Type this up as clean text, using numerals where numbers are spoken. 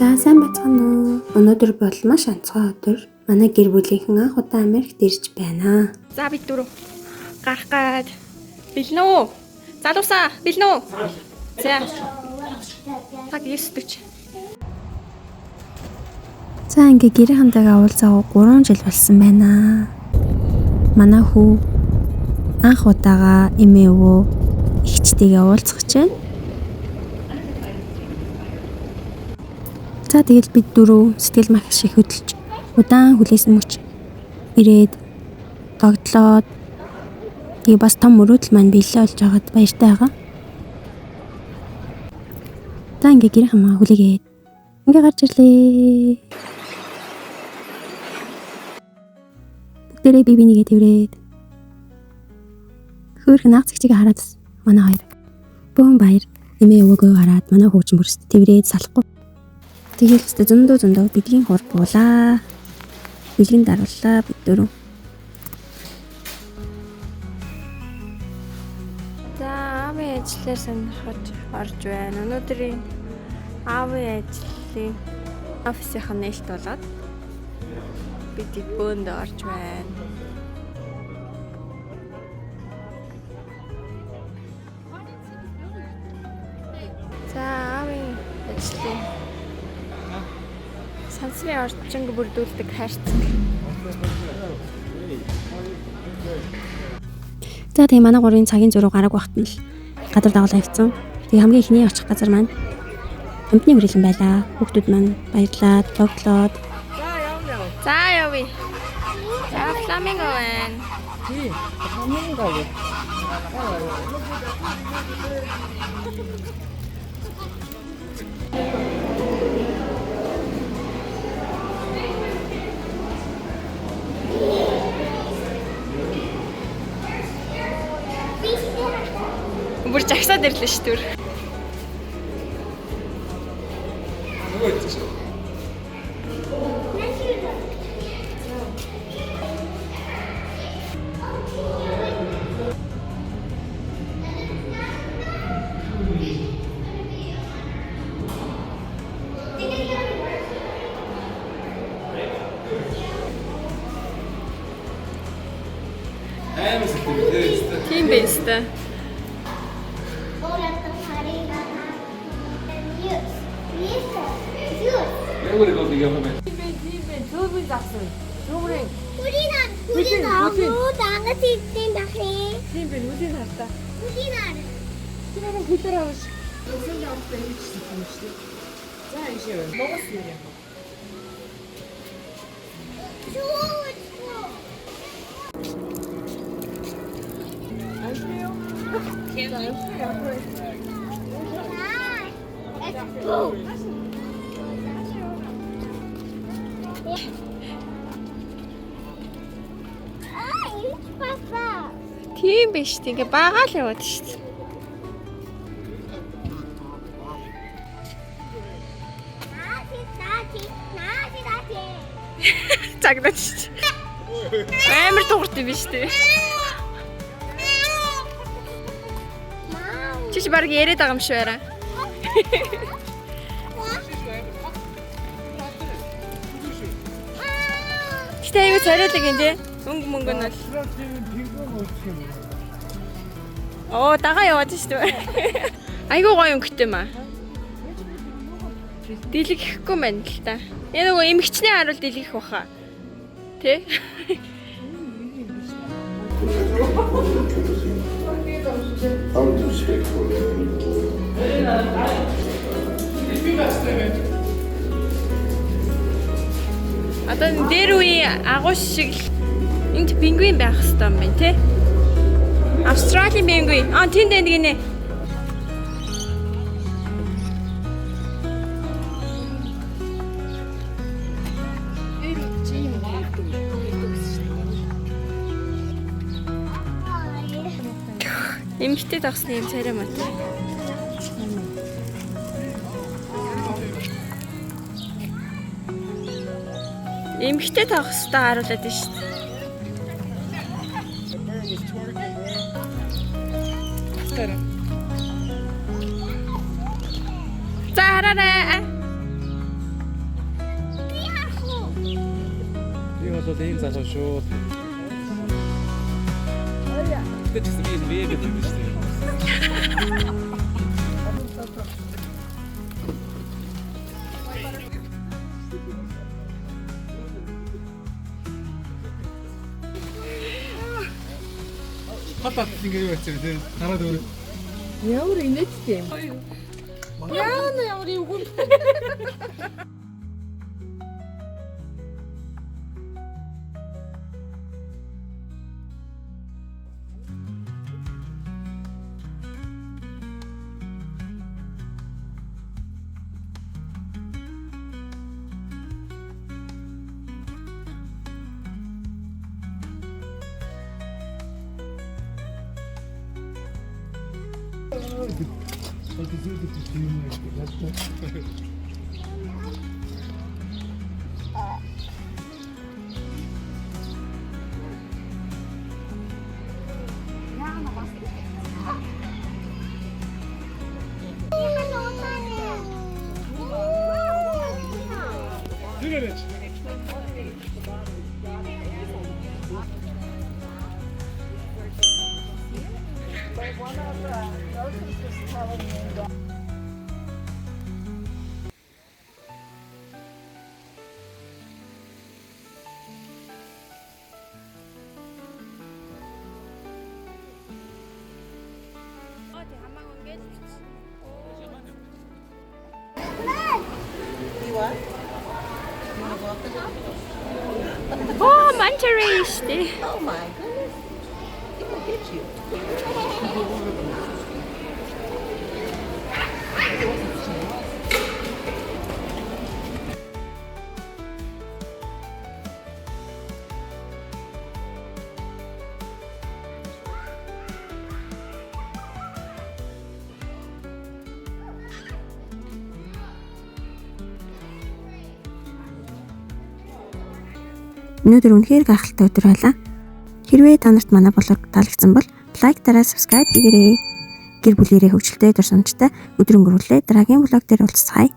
За сайн байцгаана уу. Өнөөдөр бол маш онцгой өдөр. Манай гэр бүлийнхэн анх удаа Америкт ирж байна. За бид дөрөв гарах гээд бэлнэ үү? Залуусаа бэлнэ үү? За. Цаг 9:40. За ингээ гэрийн хамтайгаа уулзаа 3 жил болсон байна. Манай хүү анх удаага эмээ өвөө ихчтэйгээ уулзах гэж байна. За тэгэл бид дөрөв сэтгэл мах шиг хөдөлж удаан хүлээсэн мөч ирээд тогтлоод тэгээ бас том мөрөөдөл маань биелээ болж байгаад баяртай байгаа. За ингээ гэрийн хамаа хүлээгээд ингээ гарч ирлээ. Бүгдээрээ бие бинийгээ тэрврээд хөөрхөн наад зэгчийг хараад манай хоёр бөөн баяр эмээ өвөөгөө хараад манай хуучин бүрст тэрврээд салахгүй. Тэгэл өстө зөндөө бидний хор буулаа. Билгэн дарууллаа бид дөрөв. За аавын ажлаар сонирхож орж байна. Өнөөдрийн аавын ажлын офисийн нээлт болоод бид бөөнд орж байна. За аавын ажлын сансрын орчинг бүрдүүлдэг хайрцаг. За тэгээ манай гурийн цагийн зураг гараг багт нь л гадар дагуулаа явцсан. Тэгээ хамгийн ихний очих газар маань амтны хүрээлэн байлаа. Хүүхдүүд маань баярлаад, тоглоод. За явъя. За фламинго байна. фламинго. Бүр жагсаад ирлээ ш түр. Тийм бэстэй. Үлин авууд ангас идсэн бахи. Тийм бэ, үлин хартаа. Үлин ар. Тэр хөдөр аваш. За ийшээ байна. Могос нэр. Шууд. Тийм биш тийм багаа л яваад шүү дээ. Загнаач шүү дээ. Амар тугарт юм биш үү? Чиш баг яриад байгаа юм шиг байна. Гэтэ аюу царайлаг юм тий. Мөнгө нь бол. Оо дагаа яваад шүү дээ. Айгуу гоё өнгөтэй маа. Дэлэг ихгүй мэн л та. Энэ нөгөө эмгчний харуул дэлгэх баха. Тэ? Одоо дээр үе агуус шиг энд пингвин байх хэрэгтэй юм байна те. Австралийн пингвин. Тэнд нэг нэ. Эмхтэй тагсны юм царай мат. Эмхтэй тагстай харуулад байна шүү дээ. За хараарай. бол ийм залуу шүү. Тэд ч гэсэн би вэб гэдэг шүү дээ. Хатаа ингэ юу хийчихэ тий. Хараад өөр. Ямар инээдтэй юм. Яана ямар юм гүн. Mandarin işte. Oh my goodness. It will get you. Өнөөдөр үнэхээр гайхалтай өдөр байлаа. Хэрвээ та нарт манай блог таалагдсан бол лайк дараа subscribe хийгээрэй. Гэр бүлэрээ хөгжилтэй өдөр сумчтай өдөр өнгөрүүлээ дараагийн блог дээр уулзцгаая.